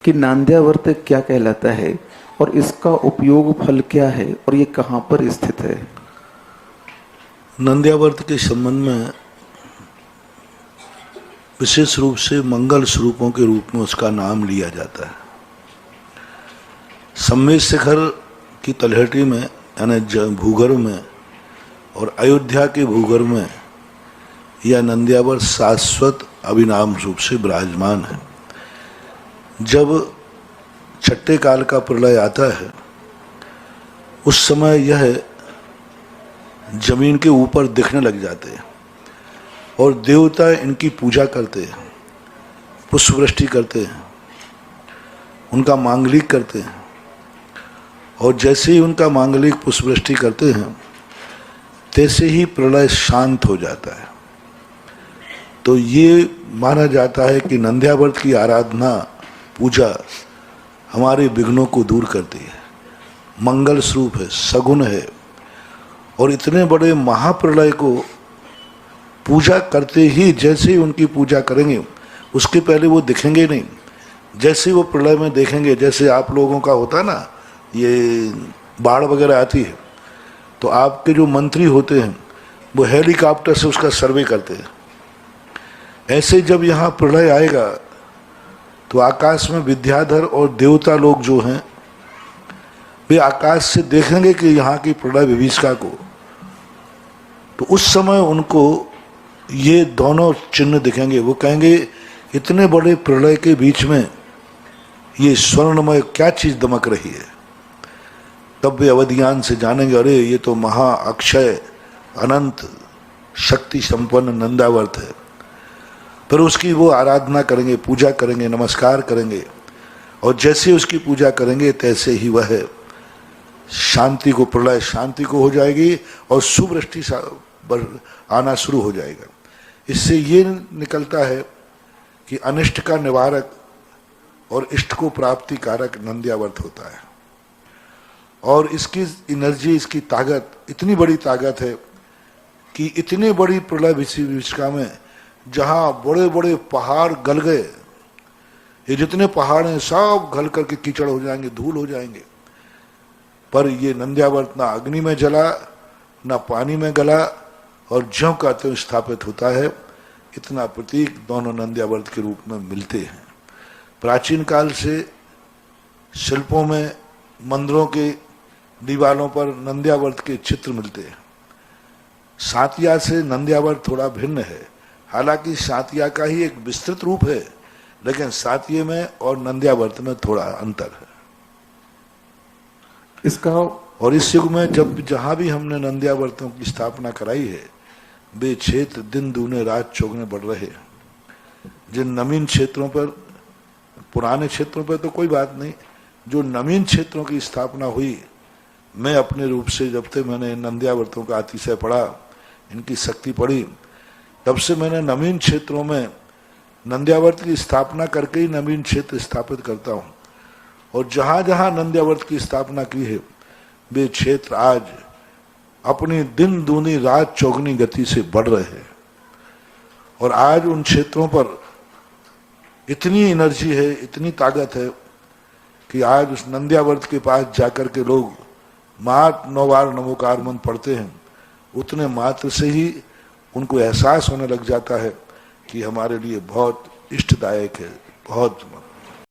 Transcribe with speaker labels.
Speaker 1: कि नांद्यावर्त क्या कहलाता है और इसका उपयोग फल क्या है और ये कहाँ पर स्थित है।
Speaker 2: नंद्यावर्त के संबंध में विशेष रूप से मंगल स्वरूपों के रूप में उसका नाम लिया जाता है। सम्मेद शिखर की तलहटी में यानी भूगर्भ में और अयोध्या के भूगर्भ में यह नंद्यावर्त शाश्वत अभिनाम रूप से विराजमान है। जब छठे काल का प्रलय आता है उस समय यह जमीन के ऊपर दिखने लग जाते हैं और देवता इनकी पूजा करते हैं, पुष्पवृष्टि करते हैं, उनका मांगलिक करते हैं और जैसे ही उनका मांगलिक पुष्पवृष्टि करते हैं तैसे ही प्रलय शांत हो जाता है। तो ये माना जाता है कि नंद्यावर्त की आराधना पूजा हमारे विघ्नों को दूर करती है, मंगल स्वरूप है, सगुण है और इतने बड़े महाप्रलय को पूजा करते ही जैसे ही उनकी पूजा करेंगे उसके पहले वो दिखेंगे नहीं। जैसे वो प्रलय में देखेंगे, जैसे आप लोगों का होता है ना, ये बाढ़ वगैरह आती है तो आपके जो मंत्री होते हैं वो हेलीकॉप्टर से उसका सर्वे करते हैं। ऐसे जब यहाँ प्रलय आएगा तो आकाश में विद्याधर और देवता लोग जो हैं वे आकाश से देखेंगे कि यहाँ की प्रलय विभीषिका को, तो उस समय उनको ये दोनों चिन्ह दिखेंगे। वो कहेंगे इतने बड़े प्रलय के बीच में ये स्वर्णमय क्या चीज दमक रही है। तब वे अवधियान से जानेंगे अरे ये तो महा अक्षय अनंत शक्ति संपन्न नंदावर्त है। फिर उसकी वो आराधना करेंगे, पूजा करेंगे, नमस्कार करेंगे और जैसे उसकी पूजा करेंगे तैसे ही वह शांति को, प्रलय शांति को हो जाएगी और सुवृष्टि आना शुरू हो जाएगा। इससे ये निकलता है कि अनिष्ट का निवारक और इष्ट को प्राप्ति कारक नंद्यावर्त होता है। और इसकी एनर्जी, इसकी ताकत इतनी बड़ी ताकत है कि इतनी बड़ी प्रलय विभीषिका में जहाँ बड़े बड़े पहाड़ गल गए, ये जितने पहाड़ हैं सब गल करके कीचड़ हो जाएंगे, धूल हो जाएंगे, पर ये नंद्यावर्त ना अग्नि में जला ना पानी में गला और ज्यों का त्यों स्थापित होता है। इतना प्रतीक दोनों नंद्यावर्त के रूप में मिलते हैं। प्राचीन काल से शिल्पों में, मंदिरों के दीवारों पर नंद्यावर्त के चित्र मिलते हैं। सातिया से नंद्यावर्त थोड़ा भिन्न है, हालांकि सातिया का ही एक विस्तृत रूप है, लेकिन सातिये में और नंद्यावर्त में थोड़ा अंतर है
Speaker 1: इसका।
Speaker 2: और इस युग में जब जहां भी हमने नंद्यावर्तों की स्थापना कराई है वे क्षेत्र दिन दूने रात चौगुने बढ़ रहे हैं। जिन नवीन क्षेत्रों पर, पुराने क्षेत्रों पर तो कोई बात नहीं, जो नवीन क्षेत्रों की स्थापना हुई, मैं अपने रूप से जब तक मैंने नंद्यावर्तों का अतिशय पढ़ा, इनकी शक्ति पढ़ी, तब से मैंने नवीन क्षेत्रों में नंद्यावर्त की स्थापना करके ही नवीन क्षेत्र स्थापित करता हूँ। और जहाँ जहाँ नंद्यावर्त की स्थापना की है वे क्षेत्र आज अपनी दिन दूनी रात चौगुनी गति से बढ़ रहे हैं। और आज उन क्षेत्रों पर इतनी एनर्जी है, इतनी ताकत है कि आज उस नंद्यावर्त के पास जाकर के लोग मात्र 9 बार नमोकार मंत्र पढ़ते हैं, उतने मात्र से ही उनको एहसास होने लग जाता है कि हमारे लिए बहुत इष्टदायक है, बहुत